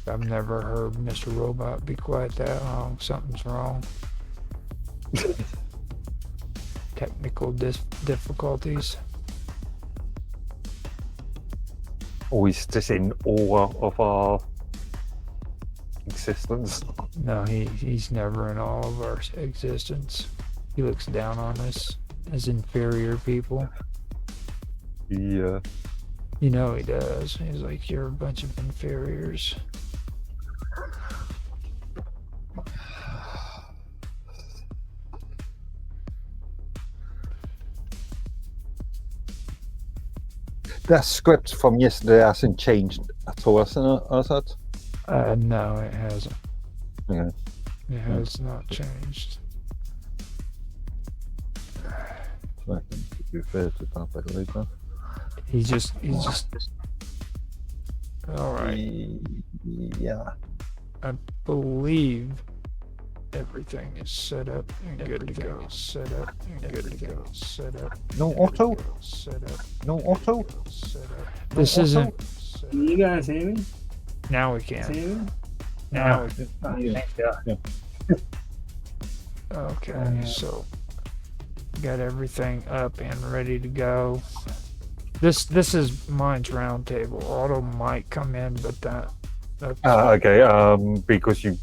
I've never heard Mr. Robot be quiet that long. Something's wrong. Technical difficulties. Or he's just in awe of our existence. No, he's never in all of our existence. He looks down on us as inferior people. Yeah. You know he does. He's like, you're a bunch of inferiors. That script from yesterday hasn't changed at all, has it? No, it hasn't. Okay. It has not changed. So I can refer to that later. He's just. All right. Yeah. I believe everything is set up and good to go. Set up and good to go. Set up. No auto? Set up. No auto? Set up. This isn't. Can you guys hear me? Now we can. See me? Now we can. Oh, yeah. Yeah. Okay, so got everything up and ready to go. This is mine's Roundtable. Auto might come in, but that's Okay. Because you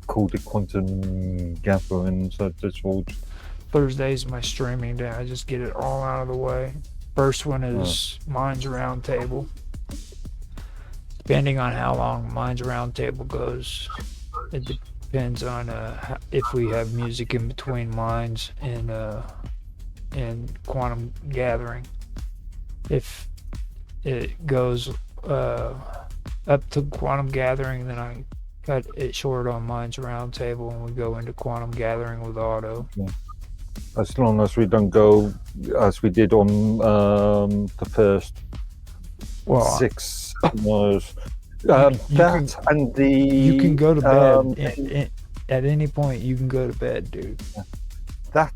called it quantum gathering, so this will. Thursday's my streaming day. I just get it all out of the way. First one is mine's Roundtable. Depending on how long mine's Roundtable goes, it depends on if we have music in between mines and quantum gathering. If it goes up to quantum gathering, then I cut it short on mine's Roundtable and we go into quantum gathering with Auto. Yeah. As long as we don't go as we did on the first 6 was and the you can go to bed at any point. You can go to bed, dude. That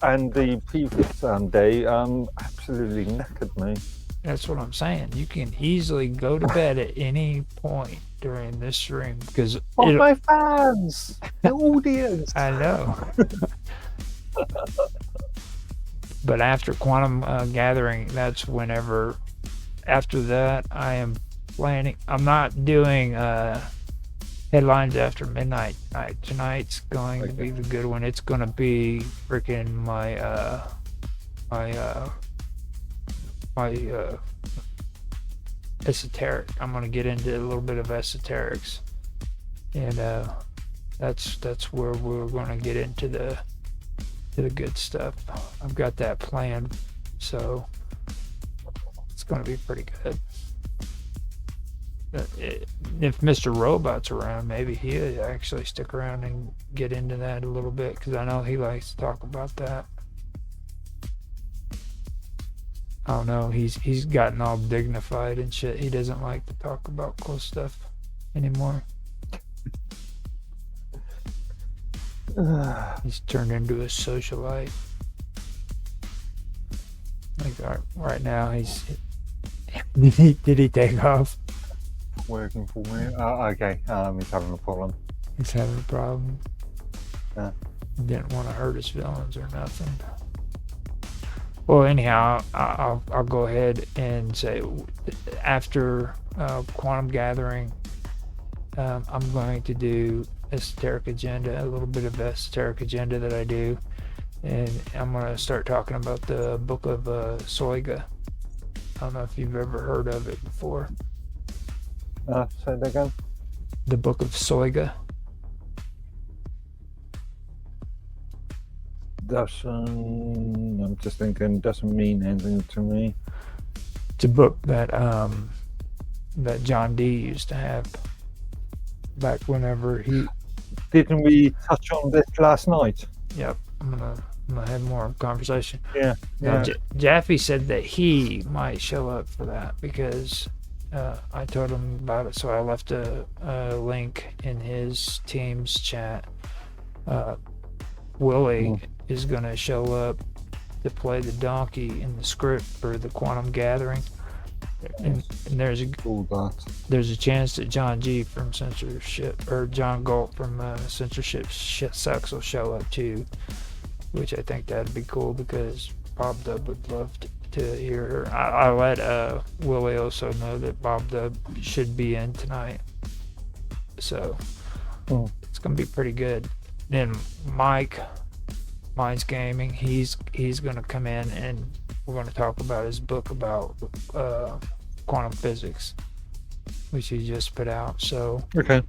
and the previous day absolutely knackered me. That's what I'm saying. You can easily go to bed at any point during this stream because my fans, the audience. I know. But after quantum gathering, that's whenever. After that, I am planning. I'm not doing headlines after midnight. Tonight's going to be the good one. It's going to be freaking my esoteric. I'm going to get into a little bit of esoterics, and that's where we're going to get into the good stuff. I've got that planned, so it's going to be pretty good. If Mr. Robot's around, maybe he'll actually stick around and get into that a little bit, because I know he likes to talk about that. I don't know, he's gotten all dignified and shit. He doesn't like to talk about close stuff anymore. He's turned into a socialite. Like right now, he's. Did he take off? Working for me. Okay. He's having a problem. He's having a problem. Yeah. He didn't want to hurt his feelings or nothing. Well, anyhow, I'll go ahead and say after quantum gathering, I'm going to do esoteric agenda, a little bit of esoteric agenda that I do, and I'm going to start talking about the book of Soiga. I don't know if you've ever heard of it before. Say that again. The book of Soiga. I'm just thinking, doesn't mean anything to me. It's a book that that John D used to have back whenever he. Didn't we touch on this last night? Yep, I'm gonna have more conversation. Yeah. Now, Jaffe said that he might show up for that because I told him about it, so I left a link in his team's chat. Willie is going to show up to play the donkey in the script for the quantum gathering. and there's All that. a chance that John G from censorship or John Galt from censorship shit sucks will show up too, which I think that'd be cool because Bob Dub would love to hear her. I let Willie also know that Bob Dub should be in tonight, so it's gonna be pretty good. Then Mine's Gaming, he's gonna come in and we're gonna talk about his book about quantum physics, which he just put out. So Okay.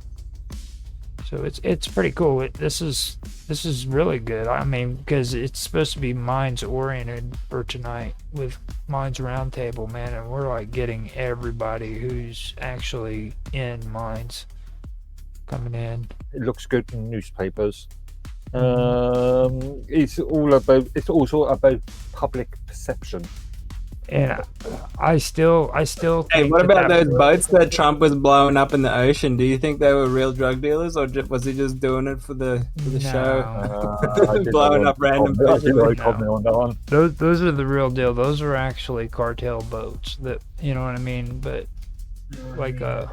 so it's pretty cool. This is really good. I mean, because it's supposed to be Minds oriented for tonight with Minds Roundtable, man, and we're like getting everybody who's actually in Minds coming in. It looks good in newspapers. It's also about public perception. And I still think. Hey, what about those boats that Trump was blowing up in the ocean? Do you think they were real drug dealers, or was he just doing it for the show? Blowing up random fish. No. Those are the real deal. Those are actually cartel boats. That, you know what I mean? But like But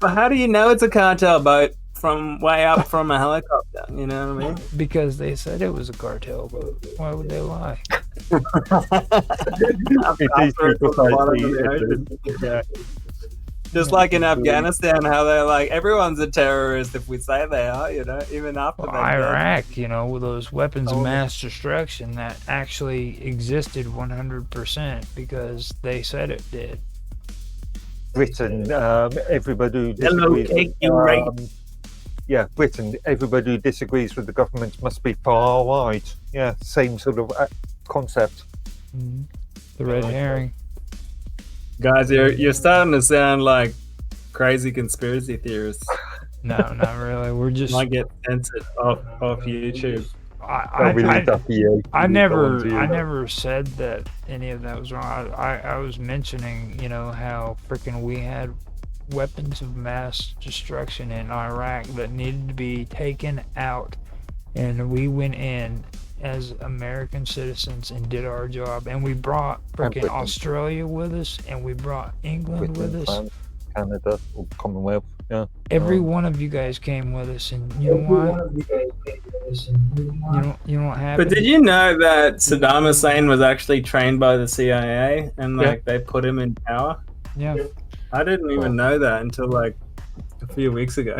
how do you know it's a cartel boat from way up from a helicopter? You know what I mean? Because they said it was a cartel boat. Why would they lie? Just like in Afghanistan, how they're like, everyone's a terrorist if we say they are, you know, even after Iraq, you know, with those weapons of mass destruction that actually existed 100% because they said it did. Britain, everybody who disagrees. Yeah, Britain, everybody who disagrees with the government must be far right. Yeah, same sort of concept. Mm-hmm. The red herring. Guys, you're starting to sound like crazy conspiracy theorists. No, not really. We're just might get censored off YouTube. I never said that any of that was wrong. I was mentioning, you know, how freaking we had weapons of mass destruction in Iraq that needed to be taken out, and we went in as American citizens and did our job, and we brought freaking Australia with us, and we brought England with us, France, Canada, or Commonwealth. Yeah, every one of you guys came with us, and you know what? You know what happened? But did you know that Saddam Hussein was actually trained by the CIA and they put him in power? Yeah. I didn't even know that until like a few weeks ago.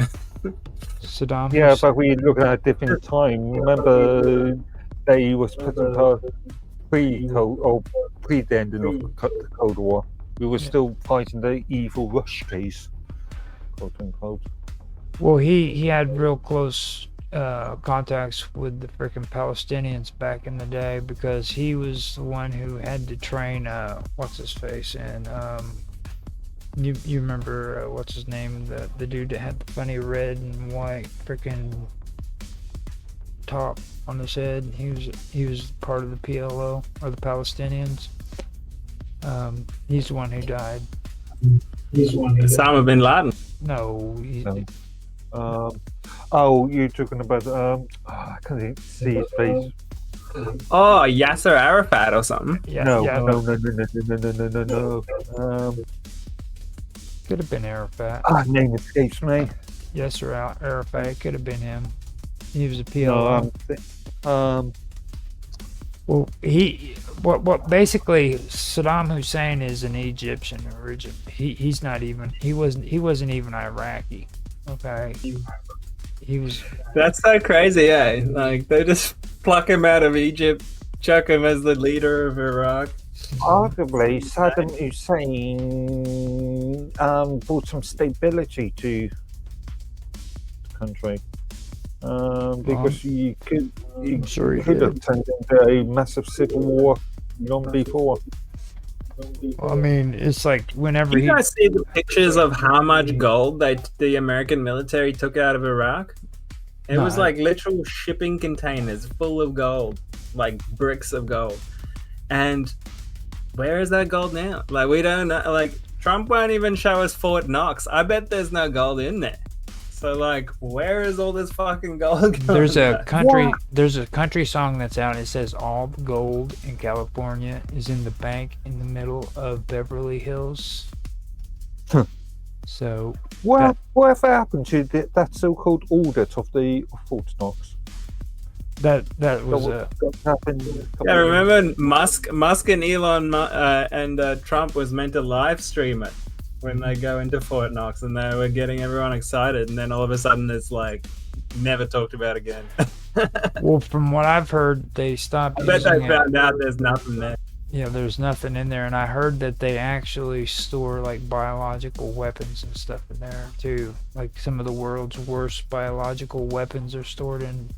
Saddam. Yeah, but we look at a different time. Remember, they was putting pre the ending of the Cold War. We were still fighting the evil Rush case, quote unquote. Well, he had real close contacts with the freaking Palestinians back in the day because he was the one who had to train what's his face and you remember what's his name, the dude that had the funny red and white freaking top on his head. He was part of the PLO or the Palestinians. He's the one who died. Osama bin Laden. No. Oh, you're talking about I can't see his face. Oh, Yasser Arafat or something. Yeah, no. Could have been Arafat. Name escapes me. Yasser Arafat. Could have been him. He was a PLO. Well, what basically Saddam Hussein is an Egyptian origin. He's not even. He wasn't even Iraqi. Okay. He was. That's so crazy, eh? Like they just pluck him out of Egypt, chuck him as the leader of Iraq. Arguably, Saddam Hussein brought some stability to the country. Because you could have turned into a massive civil war long before. Well, I mean, it's like whenever you guys see the pictures of how much gold the American military took out of Iraq? It was like literal shipping containers full of gold, like bricks of gold. And where is that gold now? Like, we don't know. Like, Trump won't even show us Fort Knox. I bet there's no gold in there. So, like, where is all this fucking gold going? There's a country song that's out. It says all the gold in California is in the bank in the middle of Beverly Hills. So whatever happened to that so-called audit of the Fort Knox? that was That happened. Yeah, remember Musk and Elon and Trump was meant to live stream it when they go into Fort Knox, and they were getting everyone excited, and then all of a sudden it's like never talked about again. well, from what I've heard, they stopped. I bet they using it. found out there's nothing there. Yeah, there's nothing in there, and I heard that they actually store like biological weapons and stuff in there too. Like some of the world's worst biological weapons are stored in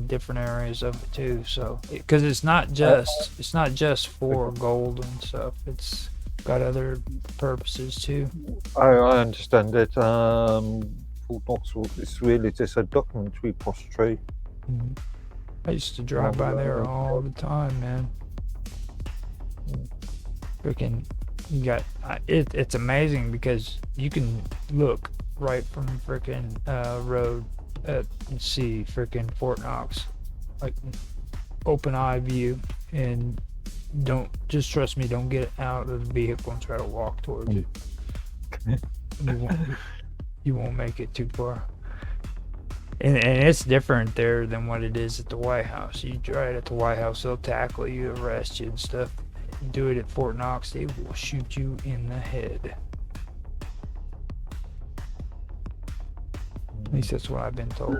different areas of it too. So, because it's not just for gold and stuff. It's got other purposes too. I understand that Fort Knox is really just a document repository. Mm-hmm. I used to drive by there all the time, man. Freaking, you got it's amazing because you can look right from freaking road and see freaking Fort Knox, like open eye view, and don't just trust me. Don't get out of the vehicle and try to walk towards it. You won't make it too far. And it's different there than what it is at the White House. You try it at the White House, they'll tackle you, arrest you and stuff. You do it at Fort Knox, they will shoot you in the head. At least that's what I've been told.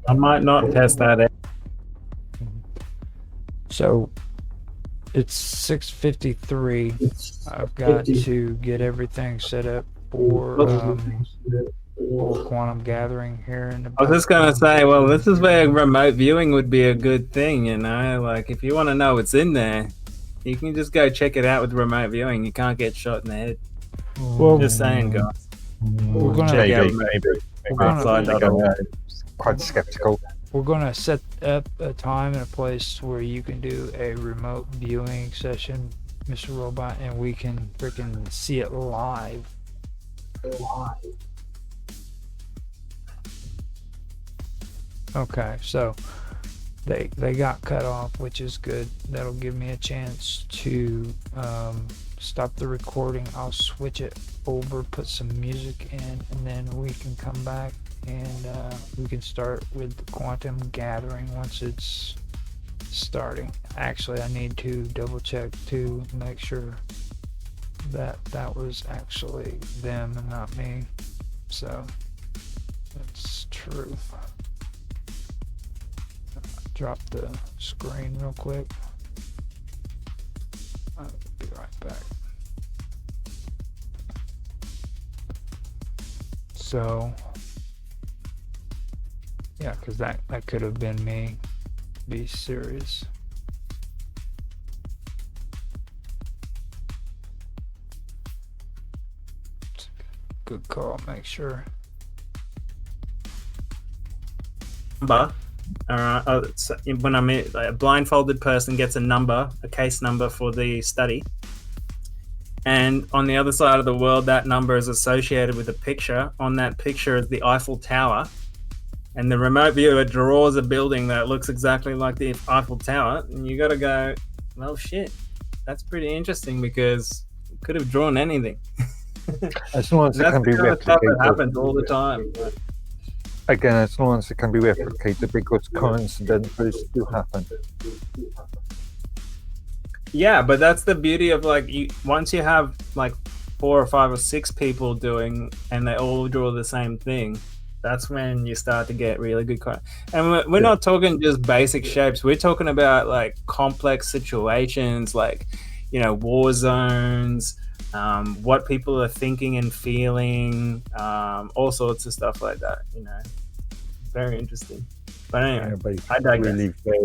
I might not test that out. So it's 6:53. I've got to get everything set up for quantum gathering here in the. I was just gonna say, well, this is where remote viewing would be a good thing, you know. Like, if you want to know what's in there, you can just go check it out with remoit viewing. You can't get shot in the head. Well, Just saying, guys. We're gonna Maybe. gonna- Quite skeptical. We're gonna set up a time and a place where you can do a remote viewing session, Mr. Robot, and we can freaking see it live. Okay, so they got cut off, which is good. That'll give me a chance to stop the recording. I'll switch it over, put some music in, and then we can come back and we can start with the quantum gathering once it's starting. Actually, I need to double check to make sure that that was actually them and not me. So that's true. Drop the screen real quick. I'll be right back. So yeah, because that could have been me. Be serious. Good call. Make sure. Number. When I'm a blindfolded person gets a number, a case number for the study, and on the other side of the world, that number is associated with a picture. On that picture is the Eiffel Tower, and the remote viewer draws a building that looks exactly like the Eiffel Tower, and you got to go, well, shit, that's pretty interesting because it could have drawn anything. As long as it can be replicated. Stuff that happens all the replicated. time. Again, as long as it can be replicated, because coincidences do happen. Yeah, but that's the beauty of once you have like 4 or 5 or 6 people doing, and they all draw the same thing. That's when you start to get really good. And we're not talking just basic shapes. We're talking about like complex situations, like, you know, war zones, what people are thinking and feeling, all sorts of stuff like that. You know, very interesting. But anyway, I digress. Really very